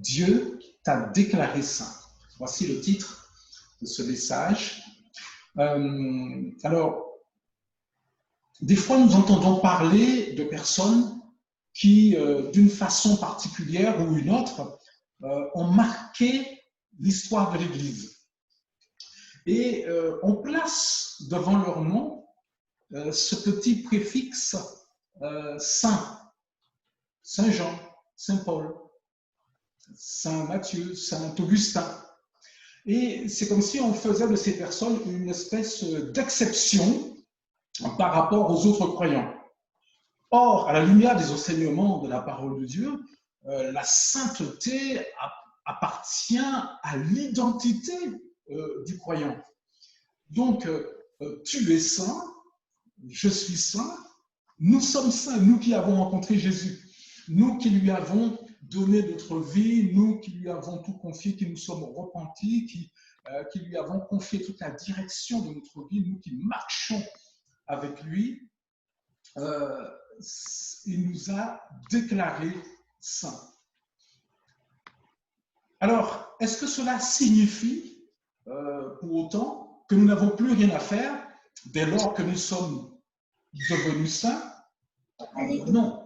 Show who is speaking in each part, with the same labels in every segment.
Speaker 1: Dieu t'a déclaré saint. Voici le titre de ce message. Alors, des fois, nous entendons parler de personnes qui, d'une façon particulière ou une autre, ont marqué l'histoire de l'Église. Et on place devant leur nom ce petit préfixe saint. Saint Jean, Saint Paul, Saint Matthieu, Saint Augustin. Et c'est comme si on faisait de ces personnes une espèce d'exception par rapport aux autres croyants. Or, à la lumière des enseignements de la parole de Dieu, la sainteté appartient à l'identité du croyant. Donc, tu es saint, je suis saint, nous sommes saints, nous qui avons rencontré Jésus, nous qui lui avons donné notre vie, nous qui lui avons tout confié, qui nous sommes repentis, qui lui avons confié toute la direction de notre vie, nous qui marchons avec lui, il nous a déclarés saints. Alors, est-ce que cela signifie pour autant que nous n'avons plus rien à faire dès lors que nous sommes devenus saints? Non.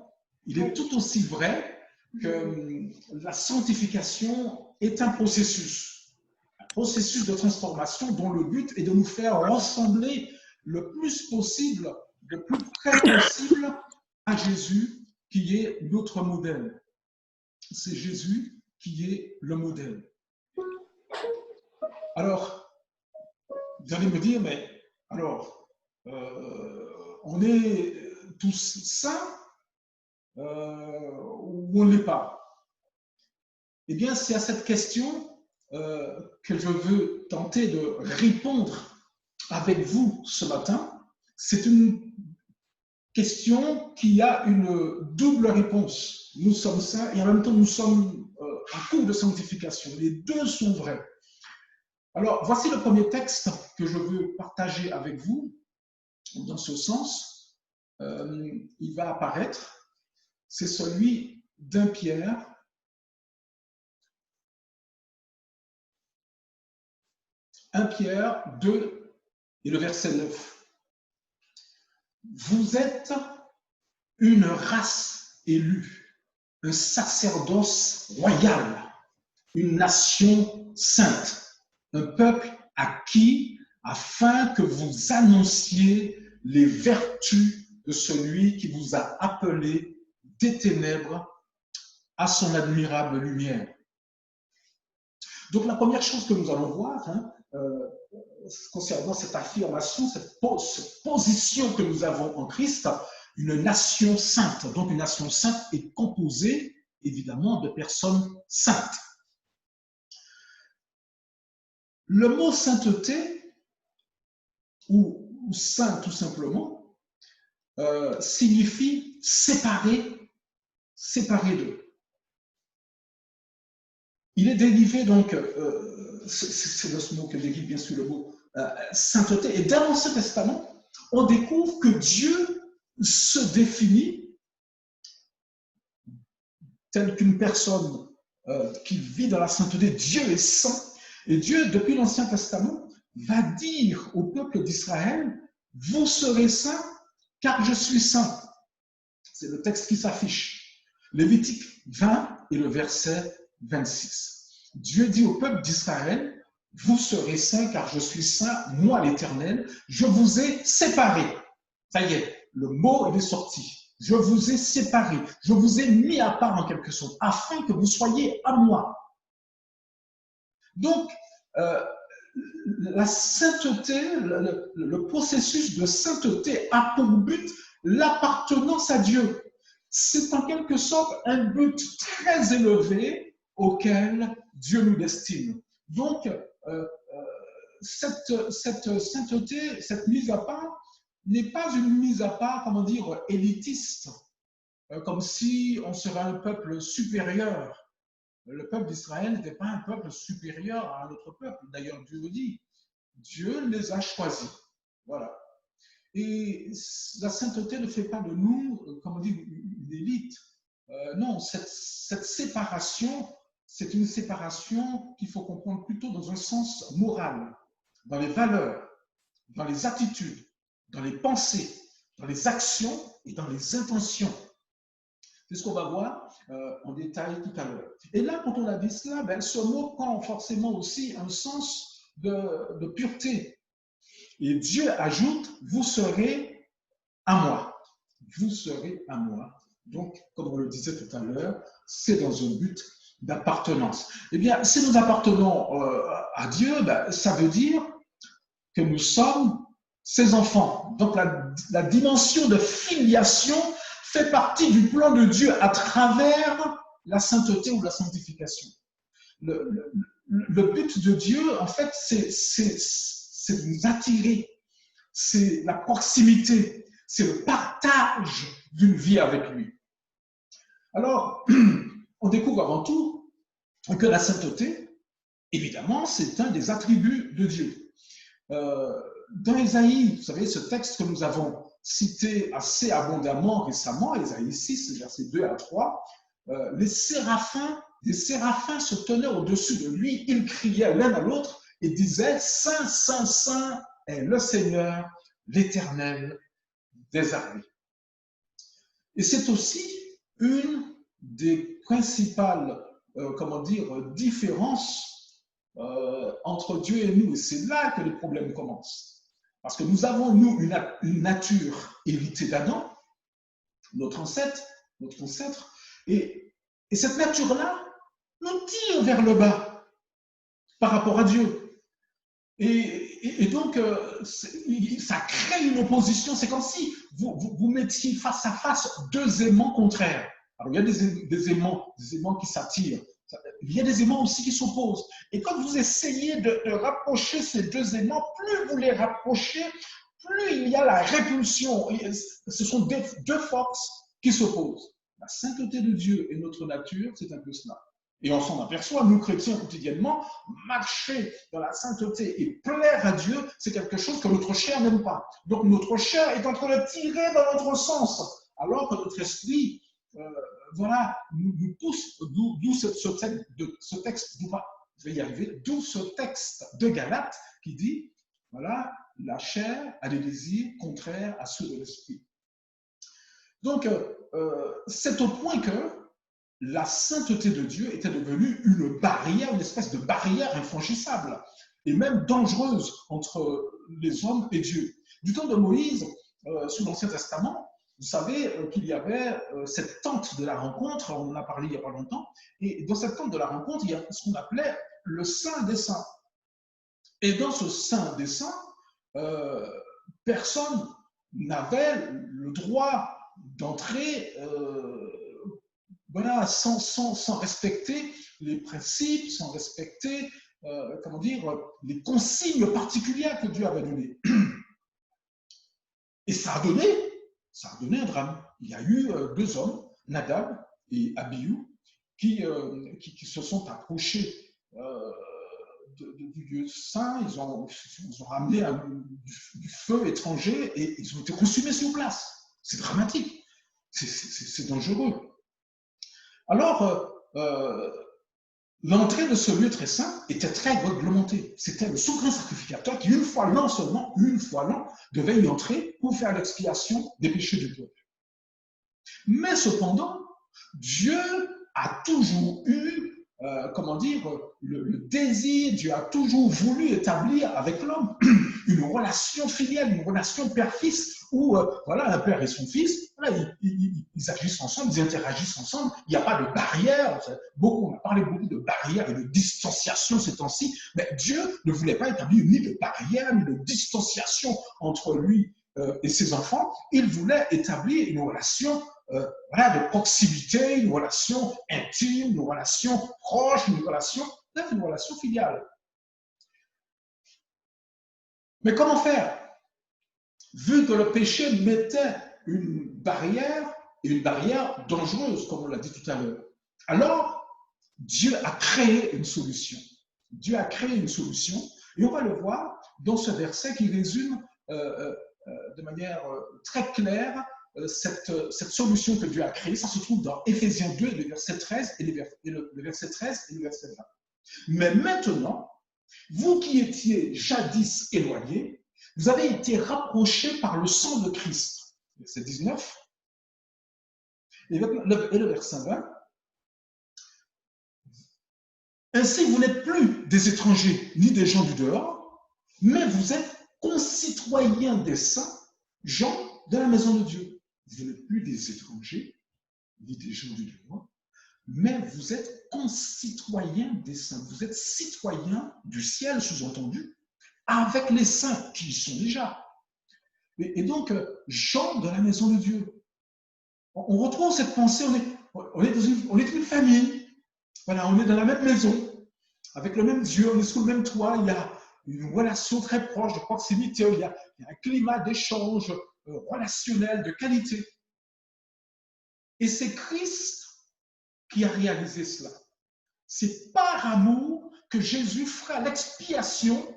Speaker 1: Il est tout aussi vrai que la sanctification est un processus de transformation dont le but est de nous faire ressembler le plus possible, le plus près possible à Jésus qui est notre modèle. C'est Jésus qui est le modèle. Alors, vous allez me dire, mais alors, on est tous saints ou on ne l'est pas? Eh bien, c'est à cette question que je veux tenter de répondre avec vous ce matin. C'est une question qui a une double réponse. Nous sommes saints et en même temps nous sommes en cours de sanctification. Les deux sont vrais. Alors, voici le premier texte que je veux partager avec vous dans ce sens. Il va apparaître. C'est celui d'1 Pierre. 1 Pierre 2 et le verset 9. Vous êtes une race élue, un sacerdoce royal, une nation sainte, un peuple acquis afin que vous annonciez les vertus de celui qui vous a appelé des ténèbres à son admirable lumière. Donc la première chose que nous allons voir, concernant cette affirmation, cette position que nous avons en Christ, une nation sainte. Donc une nation sainte est composée évidemment de personnes saintes. Le mot sainteté, ou saint tout simplement, signifie séparer d'eux. Il est dérivé donc, c'est de ce mot que dérive bien sûr le mot sainteté, et dans l'Ancien Testament, on découvre que Dieu se définit tel qu'une personne qui vit dans la sainteté. Dieu est saint, et Dieu, depuis l'Ancien Testament, va dire au peuple d'Israël, vous serez saints car je suis saint. C'est le texte qui s'affiche. Lévitique 20 et le verset 26. Dieu dit au peuple d'Israël, vous serez saints car je suis saint, moi l'Éternel, je vous ai séparés. Ça y est, le mot il est sorti. Je vous ai séparés, je vous ai mis à part en quelque sorte, afin que vous soyez à moi. Donc, la sainteté, le processus de sainteté a pour but l'appartenance à Dieu. C'est en quelque sorte un but très élevé auquel Dieu nous destine. Donc, cette sainteté, cette mise à part, n'est pas une mise à part, comment dire, élitiste, comme si on serait un peuple supérieur. Le peuple d'Israël n'était pas un peuple supérieur à un autre peuple. D'ailleurs, Dieu le dit. Dieu les a choisis. Voilà. Et la sainteté ne fait pas de nous, comme on dit, une élite. Non, cette séparation c'est une séparation qu'il faut comprendre plutôt dans un sens moral, dans les valeurs, dans les attitudes, dans les pensées, dans les actions et dans les intentions. C'est ce qu'on va voir en détail tout à l'heure. Et là, quand on a dit cela, ben, ce mot prend forcément aussi un sens de pureté. Et Dieu ajoute, vous serez à moi. Vous serez à moi. Donc, comme on le disait tout à l'heure, c'est dans un but d'appartenance. Eh bien, si nous appartenons à Dieu, ben, ça veut dire que nous sommes ses enfants. Donc, la dimension de filiation fait partie du plan de Dieu à travers la sainteté ou la sanctification. Le but de Dieu, en fait, c'est de nous attirer, c'est la proximité, c'est le partage d'une vie avec lui. Alors, on découvre avant tout que la sainteté, évidemment, c'est un des attributs de Dieu. Dans Ésaïe, vous savez, ce texte que nous avons cité assez abondamment récemment, Ésaïe 6, versets 2 à 3, les séraphins se tenaient au-dessus de lui, ils criaient l'un à l'autre et disaient « Saint, Saint, Saint est le Seigneur, l'Éternel des armées ». Et c'est aussi une des principales, différences entre Dieu et nous. Et c'est là que les problèmes commencent. Parce que nous avons, nous, une nature héritée d'Adam, notre ancêtre, et cette nature-là nous tire vers le bas par rapport à Dieu. Et donc, ça crée une opposition. C'est comme si vous mettiez face à face deux aimants contraires. Alors, il y a des aimants qui s'attirent. Il y a des aimants aussi qui s'opposent. Et quand vous essayez de rapprocher ces deux aimants, plus vous les rapprochez, plus il y a la répulsion. Ce sont deux forces qui s'opposent. La sainteté de Dieu et notre nature, c'est un peu cela. Et on s'en aperçoit, nous chrétiens quotidiennement, marcher dans la sainteté et plaire à Dieu, c'est quelque chose que notre chair n'aime pas. Donc notre chair est en train de tirer dans notre sens, alors que notre esprit, nous pousse, d'où ce texte, je vais y arriver, d'où ce texte de Galates qui dit, voilà, la chair a des désirs contraires à ceux de l'esprit. Donc, c'est au point que la sainteté de Dieu était devenue une barrière, une espèce de barrière infranchissable et même dangereuse entre les hommes et Dieu. Du temps de Moïse, sous l'Ancien Testament, vous savez qu'il y avait cette tente de la rencontre, on en a parlé il n'y a pas longtemps, et dans cette tente de la rencontre, il y a ce qu'on appelait le Saint des Saints. Et dans ce Saint des Saints, personne n'avait le droit d'entrer sans respecter les principes, sans respecter les consignes particulières que Dieu avait données. Et ça a donné un drame. Il y a eu deux hommes, Nadab et Abihu, qui se sont approchés du lieu saint, ils ont ramené du feu étranger et ils ont été consumés sur place. C'est dramatique, c'est dangereux. Alors, l'entrée de ce lieu très saint était très réglementée. C'était le souverain sacrificateur qui, une fois l'an, devait y entrer pour faire l'expiation des péchés du peuple. Mais cependant, Dieu a toujours eu, le désir, Dieu a toujours voulu établir avec l'homme une relation filiale, une relation père-fils, où un père et son fils, ils agissent ensemble, ils interagissent ensemble, il n'y a pas de barrière. On a parlé beaucoup de barrières et de distanciation ces temps-ci, mais Dieu ne voulait pas établir ni de barrière, ni de distanciation entre lui et ses enfants. Il voulait établir une relation de proximité, une relation intime, une relation proche, une relation filiale. Mais comment faire? Vu que le péché mettait une barrière, et une barrière dangereuse, comme on l'a dit tout à l'heure, alors Dieu a créé une solution. Dieu a créé une solution, et on va le voir dans ce verset qui résume de manière très claire cette solution que Dieu a créée. Ça se trouve dans Éphésiens 2, le verset 13 et le verset 13 et le verset 20. Mais maintenant, vous qui étiez jadis éloignés, vous avez été rapprochés par le sang de Christ. Verset 19. Et le verset 20. Ainsi, vous n'êtes plus des étrangers ni des gens du dehors, mais vous êtes concitoyens des saints, gens de la maison de Dieu. Vous n'êtes plus des étrangers ni des gens du dehors, mais vous êtes concitoyens des saints. Vous êtes citoyens du ciel, sous-entendu, avec les saints qui y sont déjà. Et donc, gens de la maison de Dieu. On retrouve cette pensée, on est une famille. Voilà, on est dans la même maison, avec le même Dieu, on est sous le même toit, il y a une relation très proche de proximité, il y a un climat d'échange relationnel, de qualité. Et c'est Christ qui a réalisé cela. C'est par amour que Jésus fera l'expiation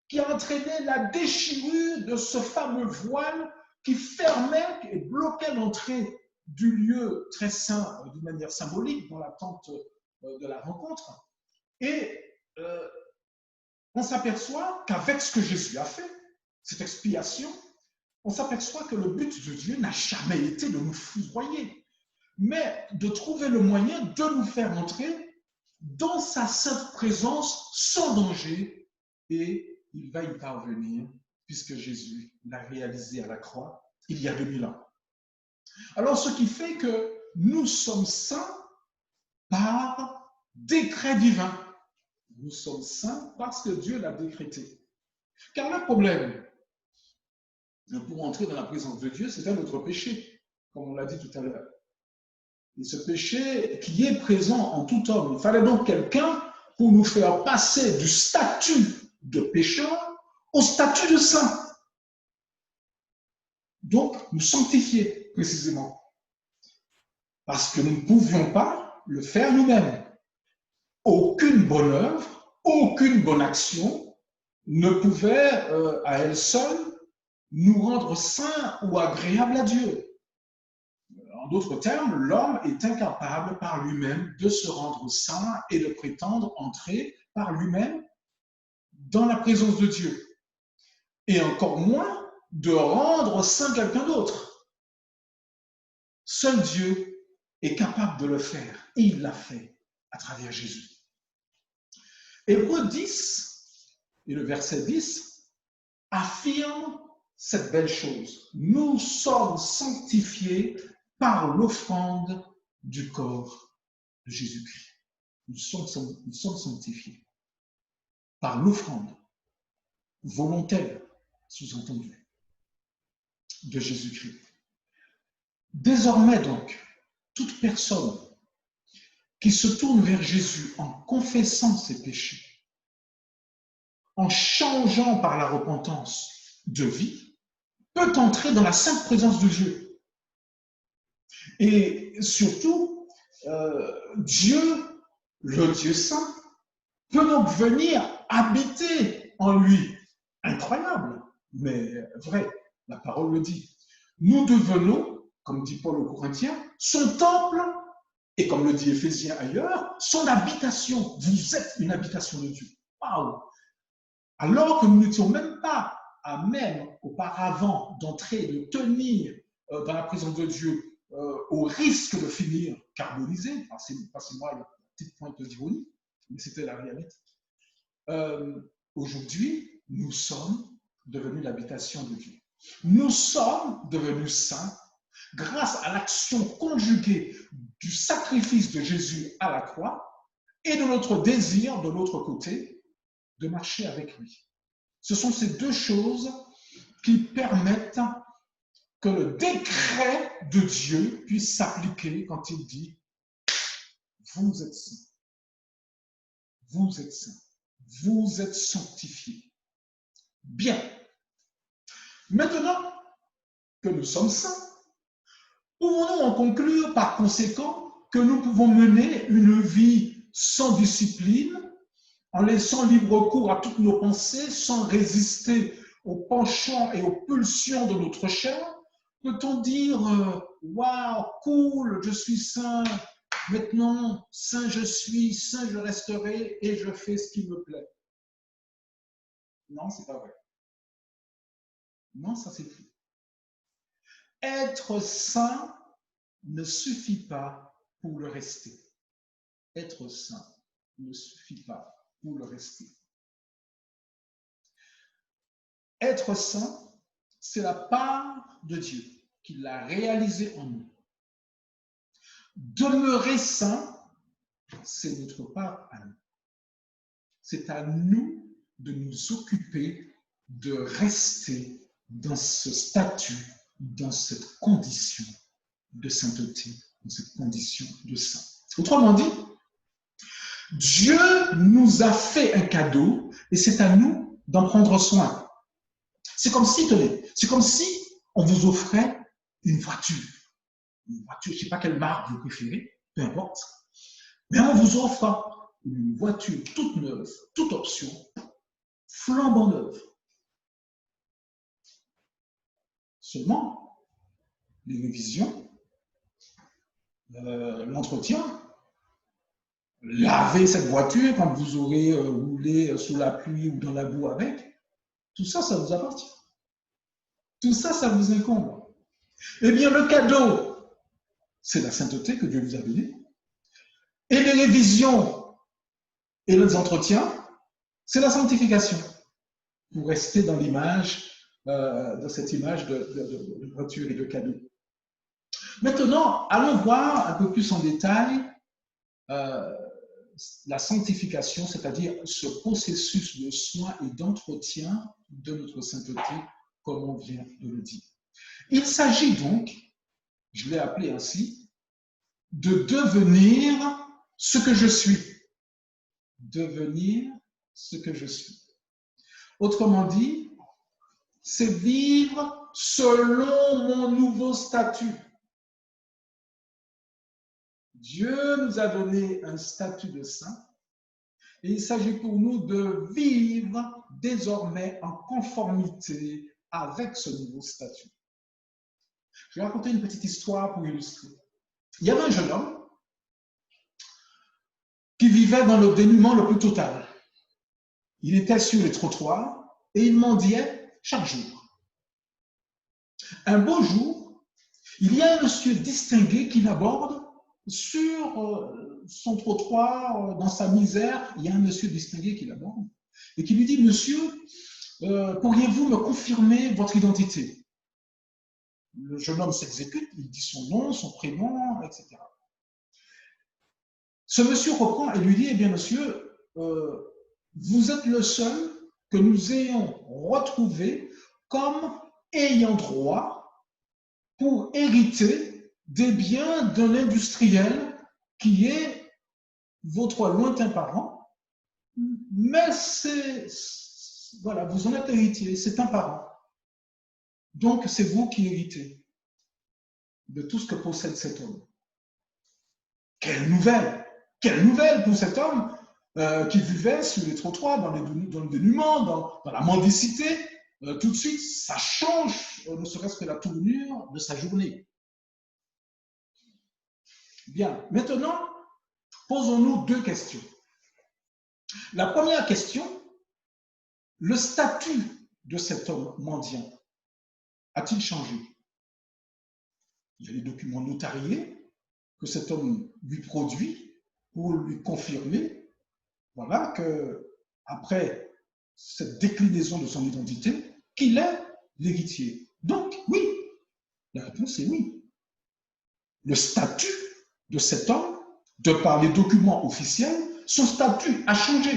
Speaker 1: qui a entraîné la déchirure de ce fameux voile qui fermait et bloquait l'entrée du lieu très saint d'une manière symbolique dans la tente de la rencontre. Et on s'aperçoit qu'avec ce que Jésus a fait, cette expiation, on s'aperçoit que le but de Dieu n'a jamais été de nous foudroyer, mais de trouver le moyen de nous faire entrer dans sa sainte présence sans danger, et il va y parvenir puisque Jésus l'a réalisé à la croix il y a 2000 ans. Alors, ce qui fait que nous sommes saints par décret divin. Nous sommes saints parce que Dieu l'a décrété. Car le problème, pour entrer dans la présence de Dieu, c'était notre péché, comme on l'a dit tout à l'heure. Et ce péché qui est présent en tout homme. Il fallait donc quelqu'un pour nous faire passer du statut de pécheur au statut de saint. Donc, nous sanctifier, précisément. Parce que nous ne pouvions pas le faire nous-mêmes. Aucune bonne œuvre, aucune bonne action ne pouvait à elle seule nous rendre saints ou agréables à Dieu. En d'autres termes, l'homme est incapable par lui-même de se rendre saint et de prétendre entrer par lui-même dans la présence de Dieu. Et encore moins de rendre saint quelqu'un d'autre. Seul Dieu est capable de le faire et il l'a fait à travers Jésus. Hébreux 10 et le verset 10 affirme cette belle chose. Nous sommes sanctifiés par l'offrande du corps de Jésus-Christ. Nous sommes sanctifiés par l'offrande volontaire, sous-entendu, de Jésus-Christ. Désormais donc, toute personne qui se tourne vers Jésus en confessant ses péchés, en changeant par la repentance de vie, peut entrer dans la sainte présence de Dieu. Et surtout, Dieu, le Dieu saint, peut donc venir habiter en lui. Incroyable, mais vrai, la parole le dit. Nous devenons, comme dit Paul aux Corinthiens, son temple, et comme le dit Éphésiens ailleurs, son habitation. Vous êtes une habitation de Dieu. Waouh! Alors que nous n'étions même pas à même auparavant d'entrer, de tenir dans la présence de Dieu au risque de finir carbonisé, passez-moi la petite pointe d'ironie, mais c'était la réalité. Aujourd'hui, nous sommes devenus l'habitation de Dieu. Nous sommes devenus saints grâce à l'action conjuguée du sacrifice de Jésus à la croix et de notre désir, de l'autre côté, de marcher avec lui. Ce sont ces deux choses qui permettent que le décret de Dieu puisse s'appliquer quand il dit « Vous êtes saints, vous êtes saints, vous êtes sanctifiés ». Bien. Maintenant que nous sommes saints, pouvons-nous en conclure par conséquent que nous pouvons mener une vie sans discipline, en laissant libre cours à toutes nos pensées, sans résister aux penchants et aux pulsions de notre chair? Peut-on dire, waouh, cool, je suis saint, maintenant, saint je suis, saint je resterai et je fais ce qui me plaît? Non, c'est pas vrai. Non, ça c'est faux. Être saint ne suffit pas pour le rester. Être saint ne suffit pas pour le rester. Être saint, c'est la part de Dieu qui l'a réalisé en nous. Demeurer saint, c'est notre part à nous. C'est à nous de nous occuper de rester dans ce statut, dans cette condition de sainteté, dans cette condition de saint. Autrement dit, Dieu nous a fait un cadeau et c'est à nous d'en prendre soin. C'est comme si, tenez, c'est comme si on vous offrait une voiture. Une voiture, je ne sais pas quelle marque vous préférez, peu importe. Mais on vous offre une voiture toute neuve, toute option, flambant neuve. Seulement, les révisions, l'entretien, laver cette voiture quand vous aurez roulé sous la pluie ou dans la boue avec, tout ça, ça vous appartient. Tout ça, ça vous incombe. Eh bien, le cadeau, c'est la sainteté que Dieu vous a donnée. Et les révisions et les entretiens, c'est la sanctification. Pour rester dans l'image, dans cette image de voiture et de cadeau. Maintenant, allons voir un peu plus en détail la sanctification, c'est-à-dire ce processus de soin et d'entretien de notre sainteté, comme on vient de le dire. Il s'agit donc, je l'ai appelé ainsi, de devenir ce que je suis. Devenir ce que je suis. Autrement dit, c'est vivre selon mon nouveau statut. Dieu nous a donné un statut de saint et il s'agit pour nous de vivre désormais en conformité avec ce nouveau statut. Je vais raconter une petite histoire pour illustrer. Il y avait un jeune homme qui vivait dans le dénuement le plus total. Il était sur les trottoirs et il mendiait chaque jour. Un beau jour, il y a un monsieur distingué qui l'aborde sur son trottoir, dans sa misère. Il y a un monsieur distingué qui l'aborde et qui lui dit, monsieur, pourriez-vous me confirmer votre identité? Le jeune homme s'exécute, il dit son nom, son prénom, etc. Ce monsieur reprend et lui dit, eh bien monsieur, vous êtes le seul que nous ayons retrouvé comme ayant droit pour hériter des biens d'un industriel qui est votre lointain parent, mais voilà, vous en êtes héritier, c'est un parent. Donc c'est vous qui héritez de tout ce que possède cet homme. Quelle nouvelle! Quelle nouvelle pour cet homme qui vivait sur les trottoirs, dans le dénuement, dans la mendicité. Tout de suite, ça change, ne serait-ce que la tournure de sa journée. Bien, maintenant, posons-nous deux questions. La première question, le statut de cet homme mendiant a-t-il changé? Il y a les documents notariés que cet homme lui produit pour lui confirmer, voilà, que après cette déclinaison de son identité, qu'il est l'héritier. Donc, oui, la réponse est oui. Le statut de cet homme, de par les documents officiels, son statut a changé.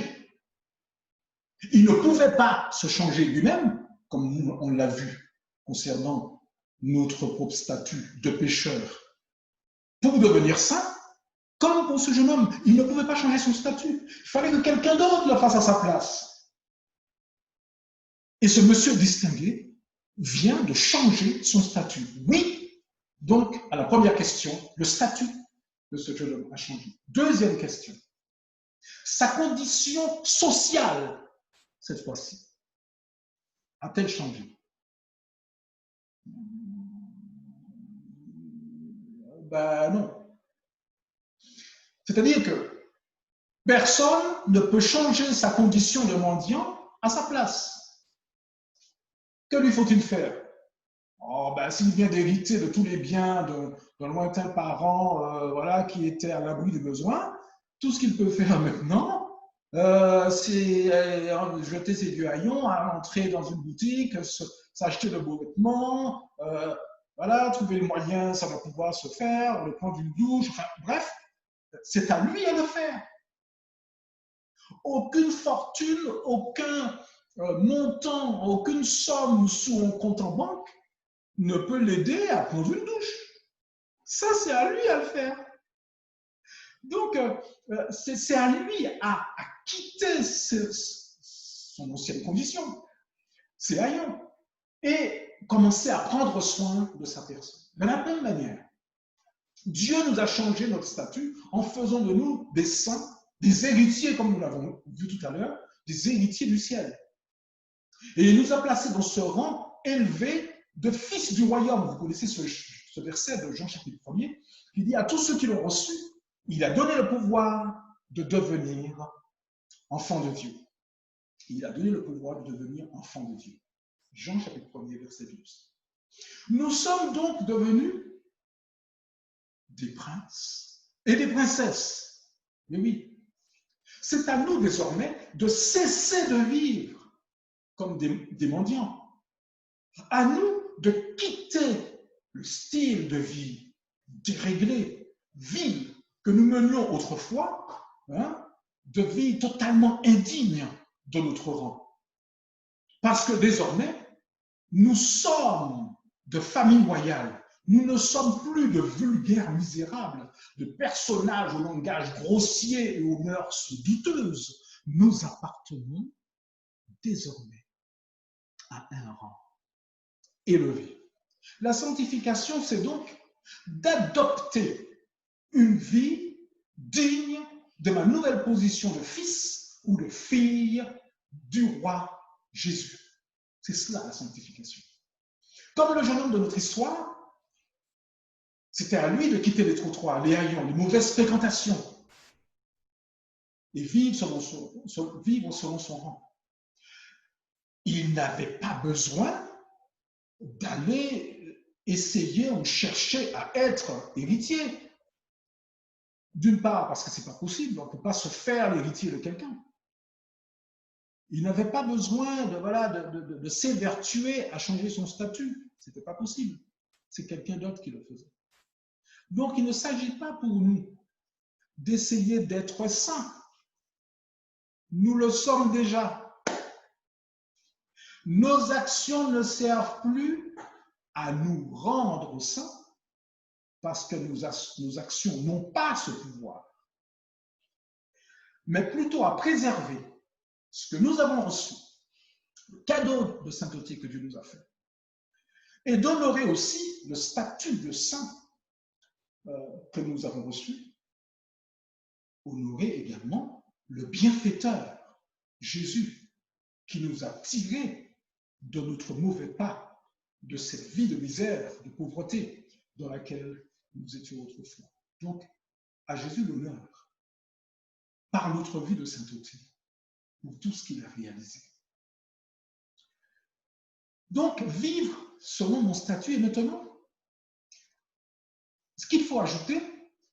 Speaker 1: Il ne pouvait pas se changer lui-même, comme on l'a vu concernant notre propre statut de pécheur, pour devenir saint, comme pour ce jeune homme. Il ne pouvait pas changer son statut. Il fallait que quelqu'un d'autre le fasse à sa place. Et ce monsieur distingué vient de changer son statut. Oui, donc, à la première question, le statut de ce jeune homme a changé. Deuxième question, sa condition sociale, cette fois-ci, a-t-elle changé? Ben non. C'est-à-dire que personne ne peut changer sa condition de mendiant à sa place. Que lui faut-il faire? Oh, ben, s'il vient d'hériter de tous les biens d'un lointain parent voilà, qui était à l'abri du besoin, tout ce qu'il peut faire maintenant, c'est jeter ses vieux haillons, entrer dans une boutique, s'acheter de beaux vêtements, voilà, trouver le moyen, ça va pouvoir se faire, le prendre une douche, enfin, bref, c'est à lui à le faire. Aucune fortune, aucun montant, aucune somme sous un compte en banque ne peut l'aider à prendre une douche. Ça, c'est à lui à le faire. Donc, c'est à lui à quitter son ancienne condition, ses haillons, et commencer à prendre soin de sa personne. De la même manière, Dieu nous a changé notre statut en faisant de nous des saints, des héritiers, comme nous l'avons vu tout à l'heure, des héritiers du ciel. Et il nous a placés dans ce rang élevé de fils du royaume. Vous connaissez ce verset de Jean chapitre 1er, qui dit à tous ceux qui l'ont reçu, il a donné le pouvoir de devenir enfants de Dieu. Il a donné le pouvoir de devenir enfants de Dieu. Jean chapitre 1er, verset 12. Nous sommes donc devenus des princes et des princesses. Mais oui, c'est à nous désormais de cesser de vivre comme des mendiants. À nous de quitter le style de vie déréglé, vil, que nous menions autrefois, hein, de vie totalement indigne de notre rang. Parce que désormais, nous sommes de famille royale. Nous ne sommes plus de vulgaires misérables, de personnages au langage grossier et aux mœurs douteuses. Nous appartenons désormais à un rang élevé. La sanctification, c'est donc d'adopter une vie digne de ma nouvelle position de fils ou de fille du roi Jésus. C'est cela la sanctification. Comme le jeune homme de notre histoire, c'était à lui de quitter les trottoirs, les haillons, les mauvaises fréquentations et vivre selon son rang. Il n'avait pas besoin d'aller essayer ou chercher à être héritier. D'une part, parce que ce n'est pas possible, on ne peut pas se faire l'héritier de quelqu'un. Il n'avait pas besoin de s'évertuer à changer son statut. Ce n'était pas possible. C'est quelqu'un d'autre qui le faisait. Donc, il ne s'agit pas pour nous d'essayer d'être saints. Nous le sommes déjà. Nos actions ne servent plus à nous rendre saints parce que nos actions n'ont pas ce pouvoir, mais plutôt à préserver ce que nous avons reçu, le cadeau de sainteté que Dieu nous a fait, et d'honorer aussi le statut de saint que nous avons reçu, honorer également le bienfaiteur, Jésus, qui nous a tirés de notre mauvais pas, de cette vie de misère, de pauvreté dans laquelle nous étions autrefois. Donc, à Jésus l'honneur, par notre vie de sainteté, pour tout ce qu'il a réalisé. Donc, vivre selon mon statut. Et maintenant, ce qu'il faut ajouter,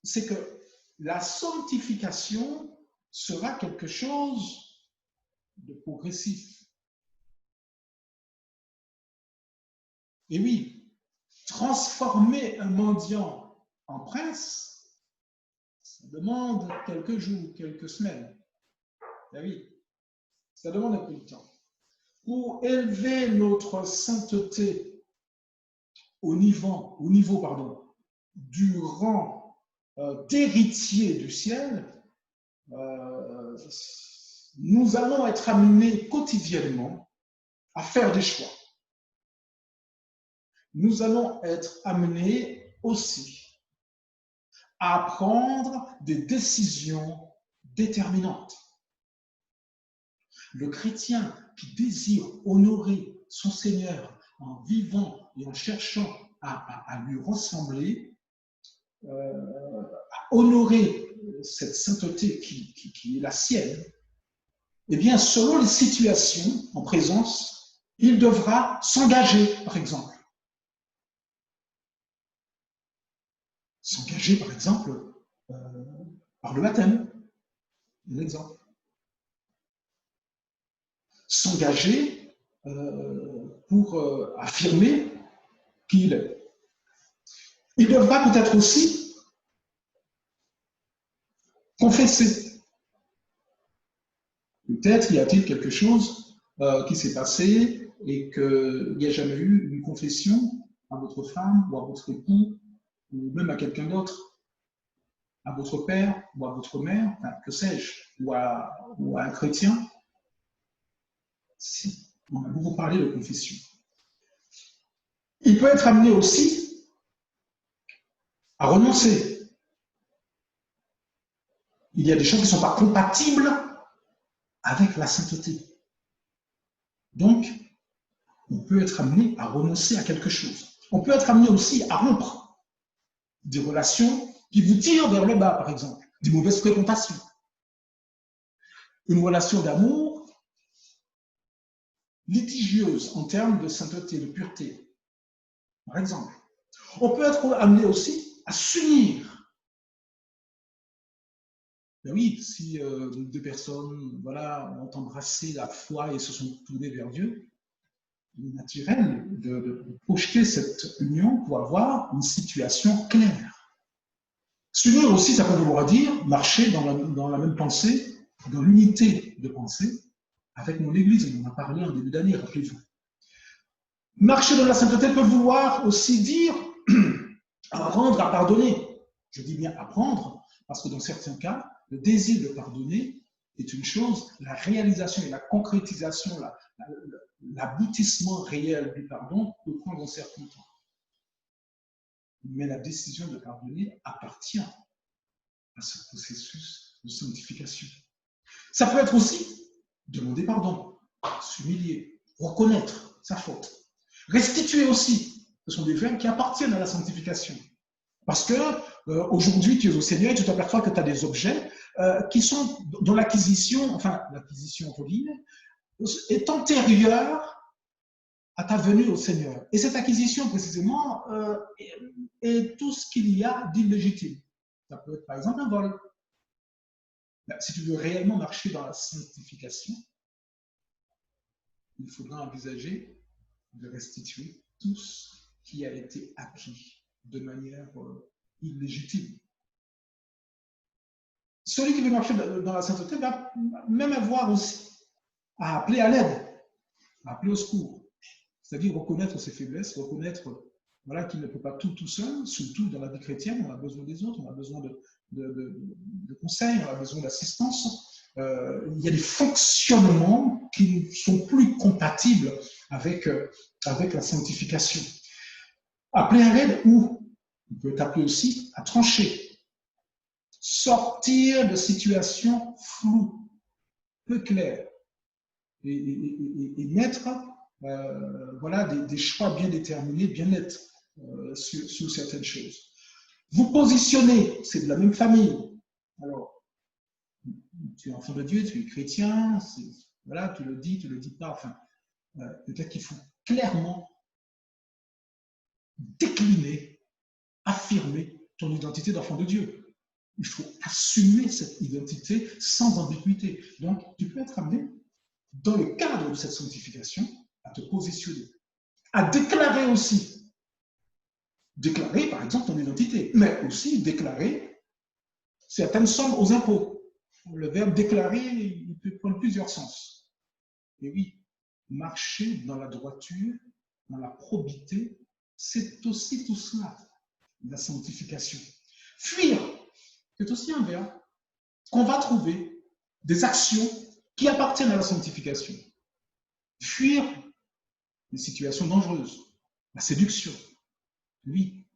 Speaker 1: c'est que la sanctification sera quelque chose de progressif. Et oui, transformer un mendiant en prince, ça demande quelques jours, quelques semaines. Et oui, ça demande un peu de temps. Pour élever notre sainteté au niveau du rang d'héritier du ciel, nous allons être amenés quotidiennement à faire des choix. Nous allons être amenés aussi à prendre des décisions déterminantes. Le chrétien qui désire honorer son Seigneur en vivant et en cherchant à lui ressembler à honorer cette sainteté qui est la sienne, eh bien, selon les situations en présence, il devra s'engager, par exemple. S'engager, par exemple, par le baptême, un exemple. S'engager pour affirmer qui il est. Il devra peut-être aussi confesser. Peut-être y a-t-il quelque chose qui s'est passé et qu'il n'y a jamais eu une confession à votre femme ou à votre époux ou même à quelqu'un d'autre, à votre père ou à votre mère, enfin, que sais-je, ou à un chrétien. Si, on a beaucoup parlé de confession. Il peut être amené aussi à renoncer. Il y a des choses qui ne sont pas compatibles avec la sainteté. Donc, on peut être amené à renoncer à quelque chose. On peut être amené aussi à rompre des relations qui vous tirent vers le bas, par exemple, des mauvaises fréquentations. Une relation d'amour litigieuse en termes de sainteté, de pureté, par exemple. On peut être amené aussi à s'unir. Ben oui, si deux personnes ont embrassé la foi et se sont tournées vers Dieu, il est naturel de projeter cette union pour avoir une situation claire. S'unir aussi, ça peut vouloir dire marcher dans la même pensée, dans l'unité de pensée avec mon Église. On en a parlé en début d'année, rappelez-vous. Marcher dans la sainteté peut vouloir aussi dire apprendre à pardonner. Je dis bien apprendre, parce que dans certains cas, le désir de pardonner est une chose, la réalisation et la concrétisation, l'aboutissement réel du pardon peut prendre un certain temps. Mais la décision de pardonner appartient à ce processus de sanctification. Ça peut être aussi demander pardon, s'humilier, reconnaître sa faute. Restituer aussi, ce sont des verbes qui appartiennent à la sanctification. Parce que aujourd'hui, tu es au Seigneur et tu t'aperçois que tu as des objets qui sont dans l'acquisition, enfin, l'acquisition entre guillemets, est antérieure à ta venue au Seigneur. Et cette acquisition, précisément, est tout ce qu'il y a d'illégitime. Ça peut être, par exemple, un vol. Si tu veux réellement marcher dans la sanctification, il faudra envisager de restituer tout ce qui a été acquis de manière illégitime. Celui qui veut marcher dans la sainteté va même avoir aussi à appeler à l'aide, à appeler au secours. C'est-à-dire reconnaître ses faiblesses, reconnaître qu'il ne peut pas tout seul, surtout dans la vie chrétienne, on a besoin des autres, on a besoin de conseils, on a besoin d'assistance. Il y a des fonctionnements qui ne sont plus compatibles avec la sanctification. Appeler à l'aide ou on peut appeler aussi à trancher. Sortir de situations floues, peu claires et mettre des choix bien déterminés, bien nets sur certaines choses. Vous positionner, c'est de la même famille. Alors, tu es enfant de Dieu, tu es chrétien, tu le dis pas. Enfin, peut-être qu'il faut clairement décliner, affirmer ton identité d'enfant de Dieu. Il faut assumer cette identité sans ambiguïté. Donc, tu peux être amené, dans le cadre de cette sanctification, à te positionner, à déclarer aussi. Déclarer, par exemple, ton identité, mais aussi déclarer certaines sommes aux impôts. Le verbe déclarer, il peut prendre plusieurs sens. Et oui, marcher dans la droiture, dans la probité, c'est aussi tout cela, la sanctification. Fuir, c'est aussi un verbe qu'on va trouver des actions qui appartiennent à la sanctification. Fuir les situations dangereuses, la séduction. Oui,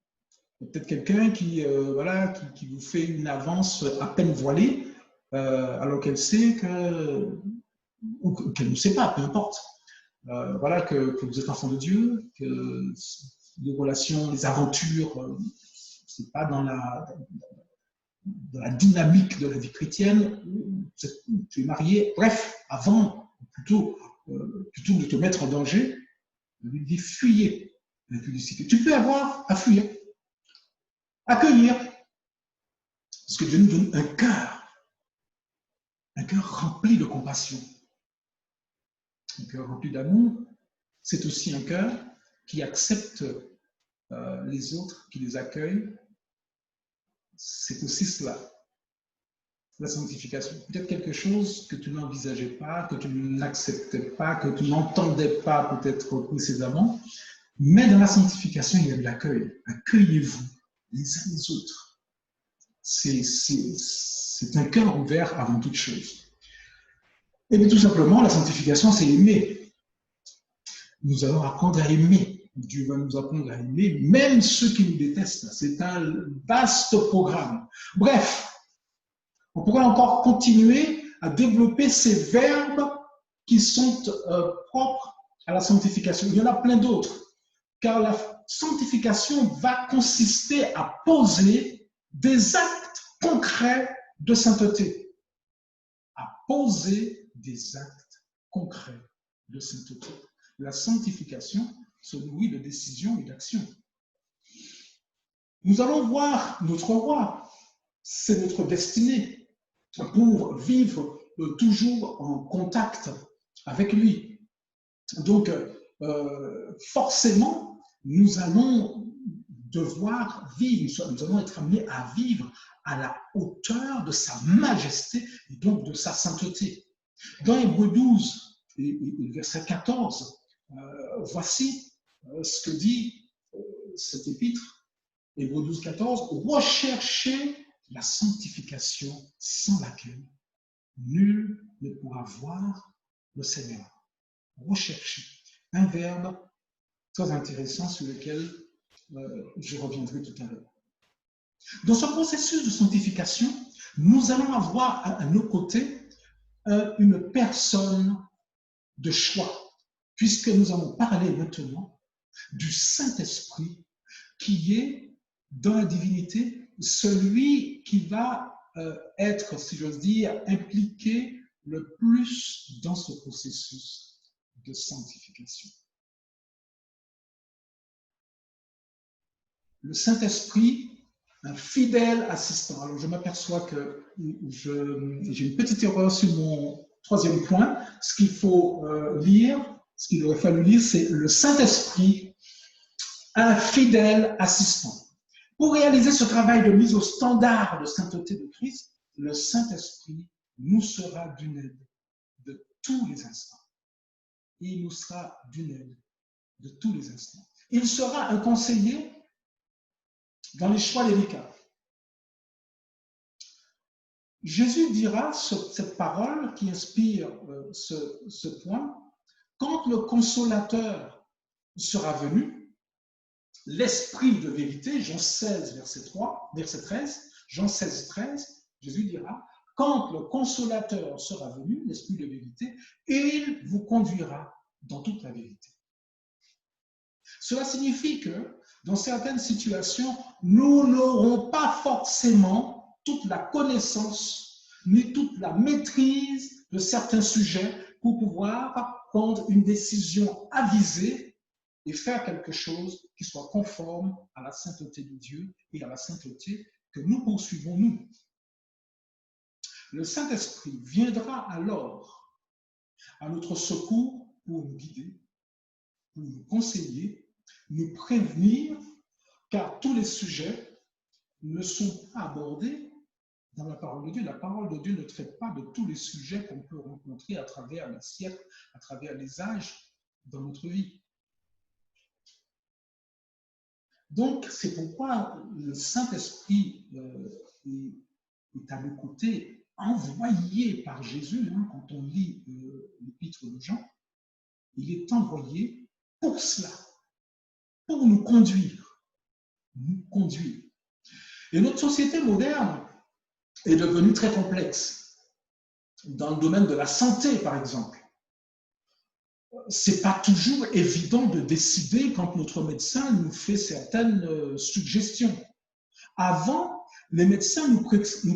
Speaker 1: peut-être quelqu'un qui vous fait une avance à peine voilée, alors qu'elle sait ou qu'elle ne sait pas, peu importe. Que vous êtes enfant de Dieu, que les relations, les aventures c'est pas dans la dynamique de la vie chrétienne, tu es marié, bref, avant, plutôt de te mettre en danger, il lui dit fuyez l'impudicité. Tu peux avoir à fuir, accueillir, parce que Dieu nous donne un cœur rempli de compassion, un cœur rempli d'amour. C'est aussi un cœur qui accepte les autres, qui les accueille. C'est aussi cela, la sanctification. Peut-être quelque chose que tu n'envisageais pas, que tu n'acceptais pas, que tu n'entendais pas peut-être précédemment. Mais dans la sanctification, il y a de l'accueil. Accueillez-vous les uns les autres. C'est un cœur ouvert avant toute chose. Et bien tout simplement, la sanctification, c'est aimer. Nous allons apprendre à aimer. Dieu va nous apprendre à aimer, même ceux qui nous détestent. C'est un vaste programme. Bref, on pourrait encore continuer à développer ces verbes qui sont propres à la sanctification. Il y en a plein d'autres, car la sanctification va consister à poser des actes concrets de sainteté. À poser des actes concrets de sainteté. La sanctification se nourrit de décisions et d'actions. Nous allons voir notre roi, c'est notre destinée, pour vivre toujours en contact avec lui. Donc, forcément, nous allons devoir vivre, nous allons être amenés à vivre à la hauteur de sa majesté et donc de sa sainteté. Dans Hébreux 12 et verset 14, voici ce que dit cet épître, Hébreux 12, 14, recherchez la sanctification sans laquelle nul ne pourra voir le Seigneur. Rechercher. Un verbe très intéressant sur lequel je reviendrai tout à l'heure. Dans ce processus de sanctification, nous allons avoir à nos côtés une personne de choix, puisque nous allons parler maintenant du Saint-Esprit qui est dans la divinité celui qui va être, si j'ose dire, impliqué le plus dans ce processus de sanctification. Le Saint-Esprit, un fidèle assistant. Alors je m'aperçois que j'ai une petite erreur sur mon troisième point. Ce qu'il faut lire, ce qu'il aurait fallu lire, c'est le Saint-Esprit, un fidèle assistant. Pour réaliser ce travail de mise au standard de sainteté de Christ, le Saint-Esprit nous sera d'une aide de tous les instants. Il nous sera d'une aide de tous les instants. Il sera un conseiller dans les choix délicats. Jésus dira cette parole qui inspire ce point, quand le consolateur sera venu, l'esprit de vérité, Jean 16, verset 13, Jean 16, 13, Jésus dira, quand le consolateur sera venu, l'esprit de vérité, il vous conduira dans toute la vérité. Cela signifie que dans certaines situations, nous n'aurons pas forcément toute la connaissance ni toute la maîtrise de certains sujets pour pouvoir prendre une décision avisée et faire quelque chose qui soit conforme à la sainteté de Dieu et à la sainteté que nous poursuivons nous. Le Saint-Esprit viendra alors à notre secours pour nous guider, pour nous conseiller, nous prévenir, car tous les sujets ne sont pas abordés dans la parole de Dieu. La parole de Dieu ne traite pas de tous les sujets qu'on peut rencontrer à travers les siècles, à travers les âges dans notre vie. Donc, c'est pourquoi le Saint-Esprit est à nos côtés, envoyé par Jésus, quand on lit l'épître de Jean, il est envoyé pour cela, pour nous conduire. Nous conduire. Et notre société moderne est devenue très complexe. Dans le domaine de la santé, par exemple, c'est pas toujours évident de décider quand notre médecin nous fait certaines suggestions. Avant, les médecins nous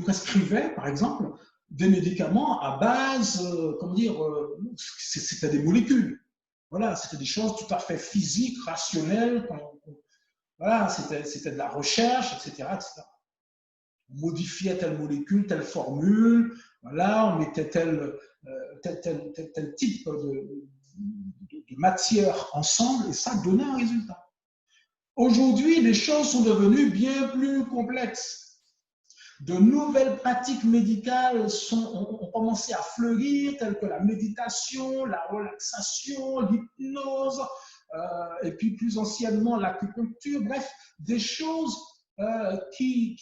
Speaker 1: prescrivaient, par exemple, des médicaments à base, comment dire, c'était des molécules. Voilà, c'était des choses tout à fait physiques, rationnelles. Voilà, c'était de la recherche, etc., etc. On modifiait telle molécule, telle formule, voilà, on mettait tel type de matière ensemble et ça donnait un résultat. Aujourd'hui, les choses sont devenues bien plus complexes. De nouvelles pratiques médicales ont commencé à fleurir, telles que la méditation, la relaxation, l'hypnose, et puis plus anciennement l'acupuncture, bref, des choses qui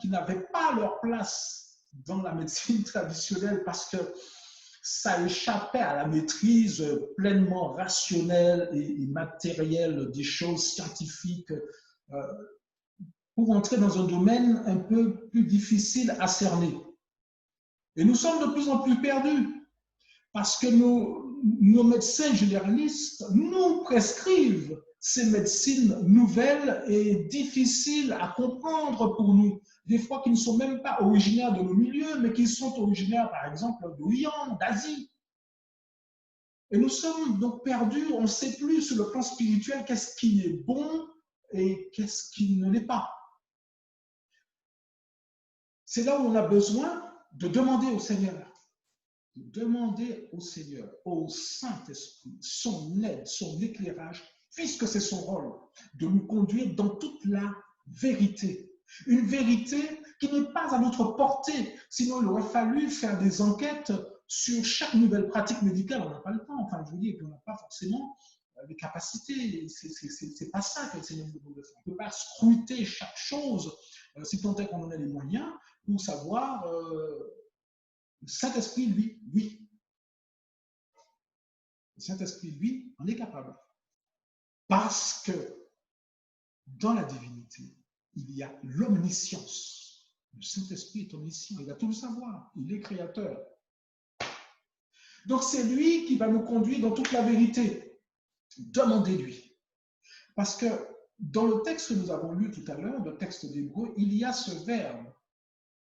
Speaker 1: n'avaient pas leur place dans la médecine traditionnelle parce que ça échappait à la maîtrise pleinement rationnelle et matérielle des choses scientifiques pour entrer dans un domaine un peu plus difficile à cerner. Et nous sommes de plus en plus perdus parce que nos médecins généralistes nous prescrivent ces médecines nouvelles et difficiles à comprendre pour nous. Des fois qui ne sont même pas originaires de nos milieux, mais qui sont originaires, par exemple, d'Orient, d'Asie. Et nous sommes donc perdus, on ne sait plus sur le plan spirituel qu'est-ce qui est bon et qu'est-ce qui ne l'est pas. C'est là où on a besoin de demander au Seigneur, au Saint-Esprit, son aide, son éclairage, puisque c'est son rôle de nous conduire dans toute la vérité. Une vérité qui n'est pas à notre portée, sinon il aurait fallu faire des enquêtes sur chaque nouvelle pratique médicale. On n'a pas le temps, enfin je vous dis, on n'a pas forcément les capacités. C'est pas ça que le Seigneur nous demande de faire. On ne peut pas scruter chaque chose, si tant est qu'on en a les moyens, pour savoir le Saint-Esprit, lui, oui. Le Saint-Esprit, lui, en est capable. Parce que dans la divinité, il y a l'omniscience. Le Saint-Esprit est omniscient, il va tout le savoir, il est créateur. Donc c'est lui qui va nous conduire dans toute la vérité. Demandez-lui. Parce que dans le texte que nous avons lu tout à l'heure, le texte d'Hébreu, il y a ce verbe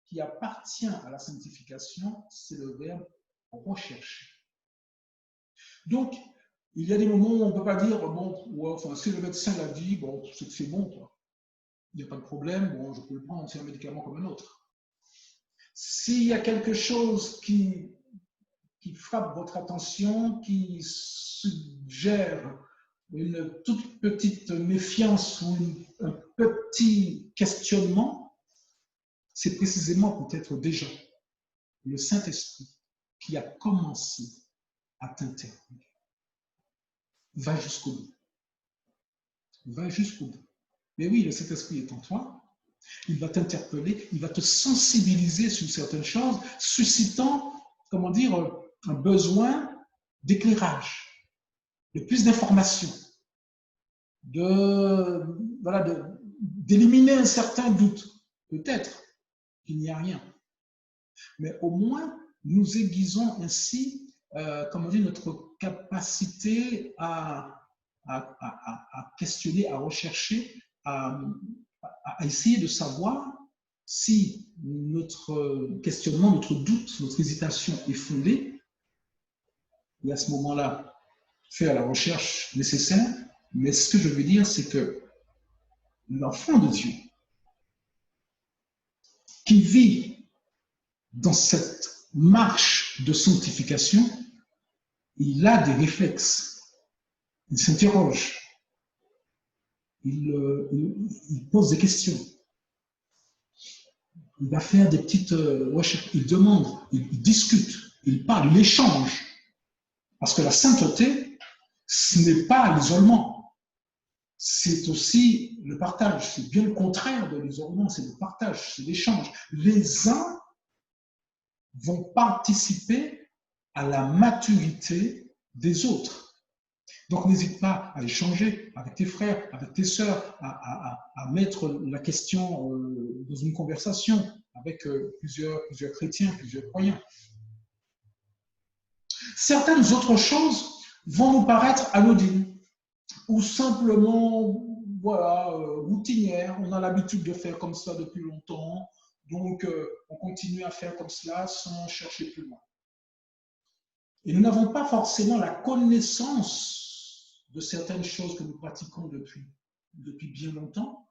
Speaker 1: qui appartient à la sanctification, c'est le verbe rechercher. Donc, il y a des moments où on ne peut pas dire, bon, ouais, enfin, si le médecin l'a dit, bon, c'est bon, quoi. Il n'y a pas de problème, bon, je peux le prendre, c'est un médicament comme un autre. S'il y a quelque chose qui frappe votre attention, qui suggère une toute petite méfiance ou un petit questionnement, c'est précisément peut-être déjà le Saint-Esprit qui a commencé à t'interpeller. Va jusqu'au bout. Va jusqu'au bout. Mais oui, le Saint-Esprit est en toi. Il va t'interpeller, il va te sensibiliser sur certaines choses, suscitant, comment dire, un besoin d'éclairage, de plus d'informations, d'éliminer un certain doute. Peut-être qu'il n'y a rien. Mais au moins, nous aiguisons ainsi, comment dire, notre capacité à questionner, à rechercher, à essayer de savoir si notre questionnement, notre doute, notre hésitation est fondée. Et à ce moment-là, faire la recherche nécessaire. Mais ce que je veux dire, c'est que l'enfant de Dieu qui vit dans cette marche de sanctification, il a des réflexes, il s'interroge, il pose des questions, il va faire des petites recherches, il demande, il discute, il parle, il échange. Parce que la sainteté, ce n'est pas l'isolement, c'est aussi le partage. C'est bien le contraire de l'isolement, c'est le partage, c'est l'échange. Les uns vont participer à la maturité des autres. Donc n'hésite pas à échanger avec tes frères, avec tes sœurs, à mettre la question dans une conversation avec plusieurs chrétiens, plusieurs croyants. Certaines autres choses vont nous paraître anodines ou simplement voilà, routinière, on a l'habitude de faire comme ça depuis longtemps, donc on continue à faire comme cela sans chercher plus loin. Et nous n'avons pas forcément la connaissance de certaines choses que nous pratiquons depuis bien longtemps.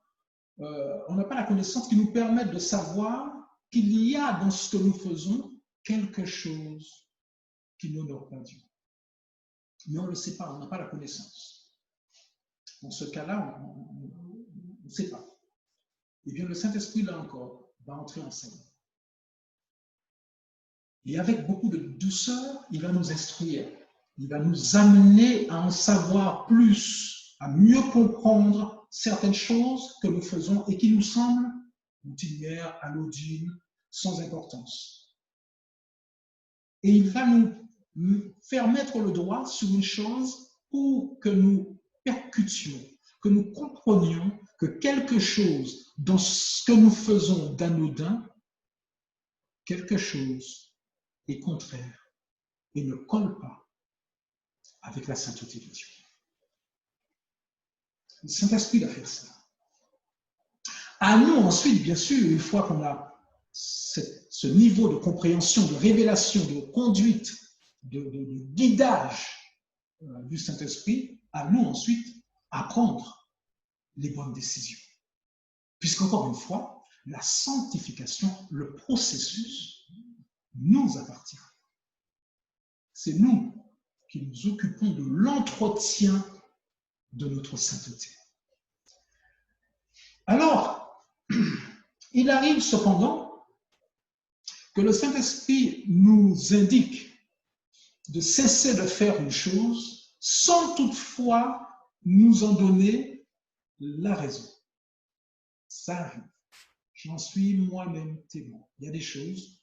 Speaker 1: On n'a pas la connaissance qui nous permette de savoir qu'il y a dans ce que nous faisons quelque chose qui n'honore pas Dieu. Mais on ne le sait pas, on n'a pas la connaissance. Dans ce cas-là, on ne sait pas. Eh bien, le Saint-Esprit, là encore, va entrer en scène. Et avec beaucoup de douceur, il va nous instruire. Il va nous amener à en savoir plus, à mieux comprendre certaines choses que nous faisons et qui nous semblent routinières, anodines, sans importance. Et il va nous faire mettre le doigt sur une chose pour que nous percutions, que nous comprenions que quelque chose dans ce que nous faisons d'anodin, quelque chose est contraire et ne colle pas avec la sainteté de Dieu. Le Saint-Esprit va faire ça. À nous ensuite, bien sûr, une fois qu'on a ce niveau de compréhension, de révélation, de conduite, de guidage du Saint-Esprit, à nous ensuite à prendre les bonnes décisions. Puisqu'encore une fois, la sanctification, le processus, nous appartient. C'est nous qui nous occupons de l'entretien de notre sainteté. Alors, il arrive cependant que le Saint-Esprit nous indique de cesser de faire une chose sans toutefois nous en donner la raison. Ça arrive. J'en suis moi-même témoin. Il y a des choses,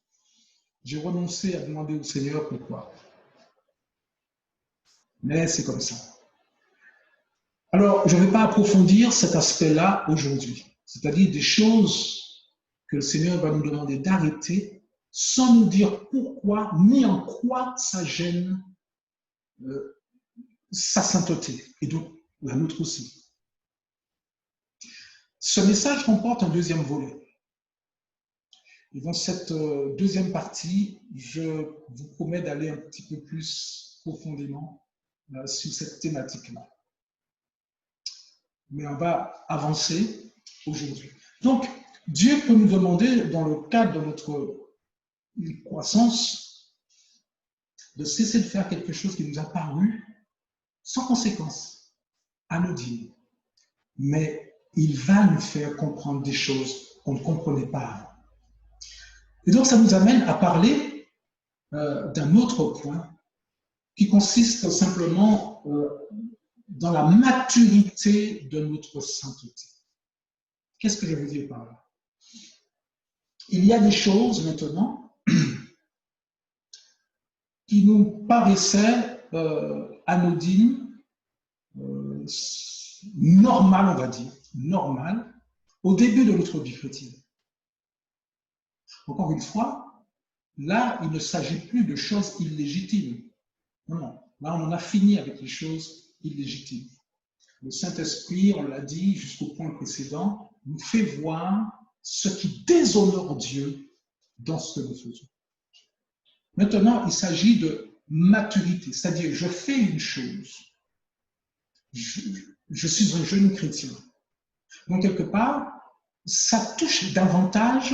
Speaker 1: j'ai renoncé à demander au Seigneur pourquoi. Mais c'est comme ça. Alors, je ne vais pas approfondir cet aspect-là aujourd'hui, c'est-à-dire des choses que le Seigneur va nous demander d'arrêter sans nous dire pourquoi ni en quoi ça gêne sa sainteté et donc la nôtre aussi. Ce message comporte un deuxième volet. Et dans cette deuxième partie, je vous promets d'aller un petit peu plus profondément sur cette thématique-là. Mais on va avancer aujourd'hui. Donc, Dieu peut nous demander, dans le cadre de notre croissance, de cesser de faire quelque chose qui nous a paru sans conséquence, anodine. Mais il va nous faire comprendre des choses qu'on ne comprenait pas avant. Et donc, ça nous amène à parler d'un autre point qui consiste simplement dans la maturité de notre sainteté. Qu'est-ce que je veux dire par là? Il y a des choses maintenant qui nous paraissaient anodines, normales, on va dire, normales, au début de notre vie chrétienne. Encore une fois, là, il ne s'agit plus de choses illégitimes. Non, là, on en a fini avec les choses illégitimes. Le Saint-Esprit, on l'a dit jusqu'au point précédent, nous fait voir ce qui déshonore Dieu dans ce que nous faisons. Maintenant, il s'agit de maturité, c'est-à-dire je fais une chose, je suis un jeune chrétien. Donc, quelque part, ça touche davantage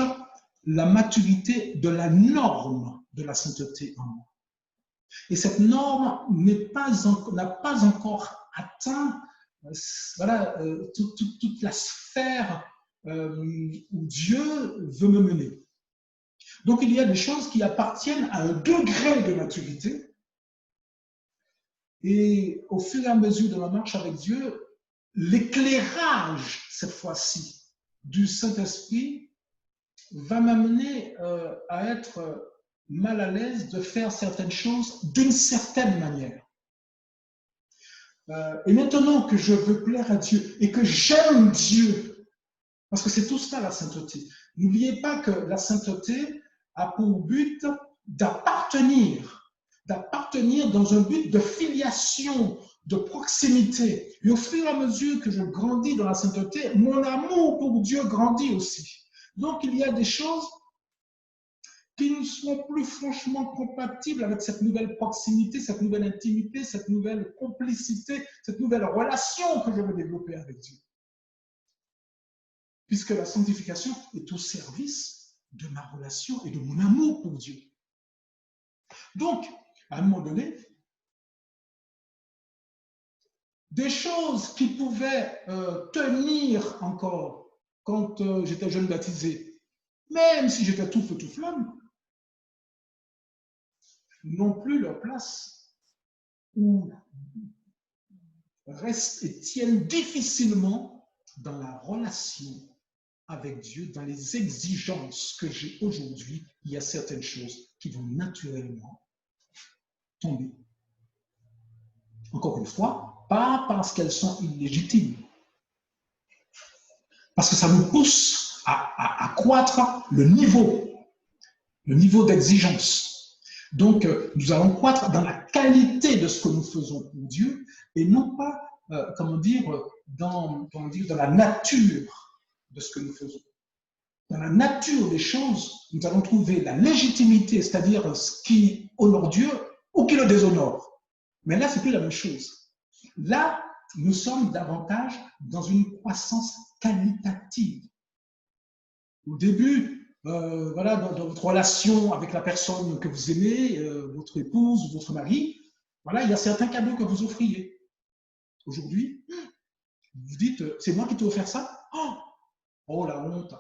Speaker 1: la maturité de la norme de la sainteté en moi. Et cette norme n'a pas encore atteint toute la sphère où Dieu veut me mener. Donc, il y a des choses qui appartiennent à un degré de maturité. Et au fur et à mesure de ma marche avec Dieu, l'éclairage, cette fois-ci, du Saint-Esprit va m'amener à être mal à l'aise de faire certaines choses d'une certaine manière. Et maintenant que je veux plaire à Dieu et que j'aime Dieu, parce que c'est tout ça la sainteté. N'oubliez pas que la sainteté a pour but d'appartenir dans un but de filiation, de proximité. Et au fur et à mesure que je grandis dans la sainteté, mon amour pour Dieu grandit aussi. Donc, il y a des choses qui ne sont plus franchement compatibles avec cette nouvelle proximité, cette nouvelle intimité, cette nouvelle complicité, cette nouvelle relation que je veux développer avec Dieu. Puisque la sanctification est au service de ma relation et de mon amour pour Dieu. Donc, à un moment donné, des choses qui pouvaient tenir encore quand j'étais jeune baptisé, même si j'étais tout feu tout flamme, n'ont plus leur place ou restent et tiennent difficilement dans la relation avec Dieu, dans les exigences que j'ai aujourd'hui. Il y a certaines choses qui vont naturellement tomber. Encore une fois, pas parce qu'elles sont illégitimes, parce que ça nous pousse à accroître le niveau d'exigence. Donc, nous allons croître dans la qualité de ce que nous faisons pour Dieu et non pas, dans la nature de ce que nous faisons. Dans la nature des choses, nous allons trouver la légitimité, c'est-à-dire ce qui honore Dieu ou qui le déshonore. Mais là, c'est plus la même chose. Là, nous sommes davantage dans une croissance qualitative. Au début, dans votre relation avec la personne que vous aimez, votre épouse ou votre mari, voilà, il y a certains cadeaux que vous offriez. Aujourd'hui, vous dites, c'est moi qui t'ai offert ça? Oh, la honte!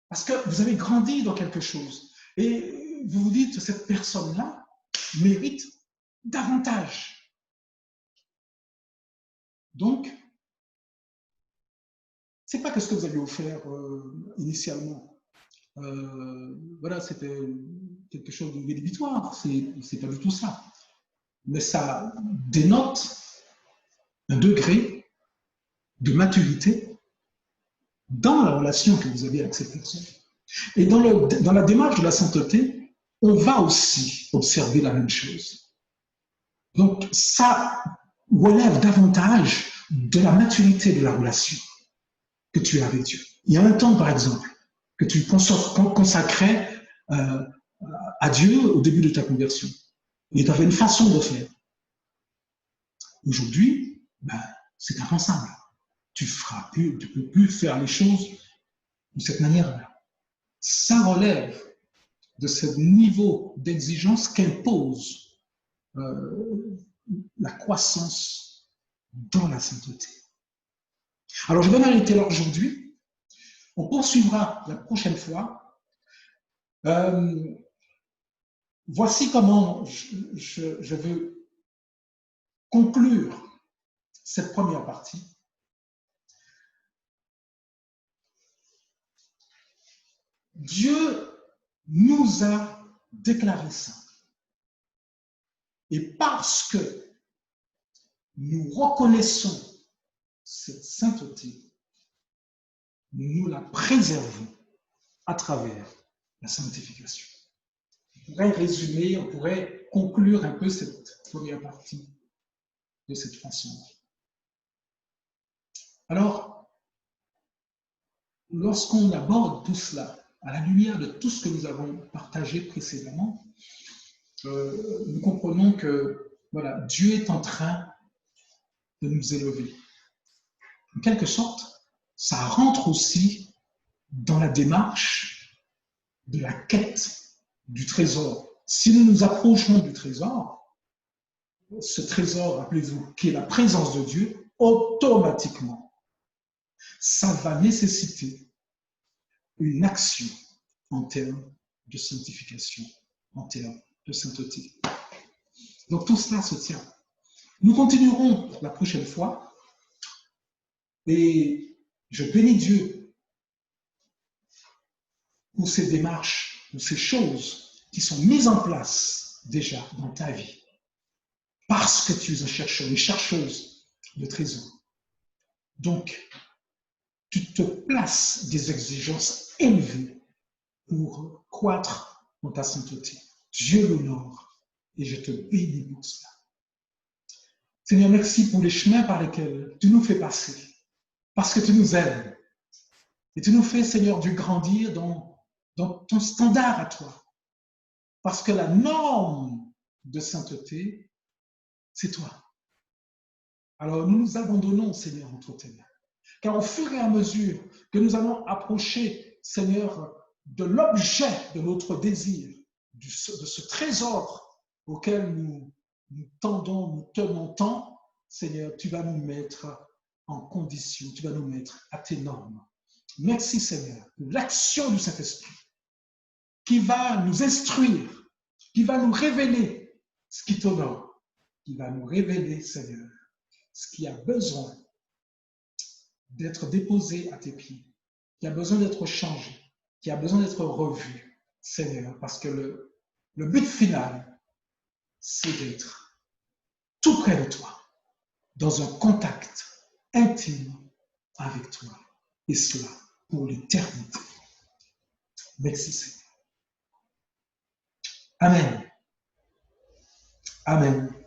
Speaker 1: Parce que vous avez grandi dans quelque chose. Et vous vous dites, cette personne-là mérite davantage. Donc, c'est pas que ce que vous aviez offert initialement. Voilà, c'était quelque chose de rédhibitoire. C'est pas du tout ça. Mais ça dénote un degré de maturité dans la relation que vous avez avec cette personne. Et dans la démarche de la sainteté, on va aussi observer la même chose. Donc, ça relève davantage de la maturité de la relation que tu as avec Dieu. Il y a un temps, par exemple, que tu consacrais à Dieu au début de ta conversion. Et tu avais une façon de faire. Aujourd'hui, c'est impensable. Tu ne peux plus faire les choses de cette manière-là. Ça relève de ce niveau d'exigence qu'impose la croissance dans la sainteté. Alors, je vais m'arrêter là aujourd'hui. On poursuivra la prochaine fois. Voici comment je veux conclure cette première partie. Dieu nous a déclaré ça. Et parce que nous reconnaissons cette sainteté, nous la préservons à travers la sanctification. On pourrait résumer, on pourrait conclure un peu cette première partie de cette façon. Alors, lorsqu'on aborde tout cela, à la lumière de tout ce que nous avons partagé précédemment, nous comprenons que voilà, Dieu est en train de nous élever. En quelque sorte, ça rentre aussi dans la démarche de la quête du trésor. Si nous nous approchons du trésor, ce trésor, rappelez-vous, qui est la présence de Dieu, automatiquement, ça va nécessiter une action en termes de sanctification, en termes de sainteté. Donc tout cela se tient. Nous continuerons la prochaine fois et je bénis Dieu pour ces démarches, pour ces choses qui sont mises en place déjà dans ta vie. Parce que tu es un chercheur, une chercheuse de trésors. Donc, tu te places des exigences élevées pour croître dans ta sainteté. Dieu l'honore et je te bénis pour cela. Seigneur, merci pour les chemins par lesquels tu nous fais passer, parce que tu nous aimes. Et tu nous fais, Seigneur, du grandir dans ton standard à toi. Parce que la norme de sainteté, c'est toi. Alors nous nous abandonnons, Seigneur, entre tes mains. Car au fur et à mesure que nous allons approcher, Seigneur, de l'objet de notre désir, de ce trésor auquel nous tendons, nous tenons tant, Seigneur, tu vas nous mettre en condition, tu vas nous mettre à tes normes. Merci, Seigneur, pour l'action du Saint-Esprit qui va nous instruire, qui va nous révéler ce qui t'honore, qui va nous révéler, Seigneur, ce qui a besoin d'être déposé à tes pieds, qui a besoin d'être changé, qui a besoin d'être revu, Seigneur, parce que le but final, c'est d'être tout près de toi, dans un contact intime avec toi, et cela pour l'éternité. Merci, Seigneur. Amen. Amen.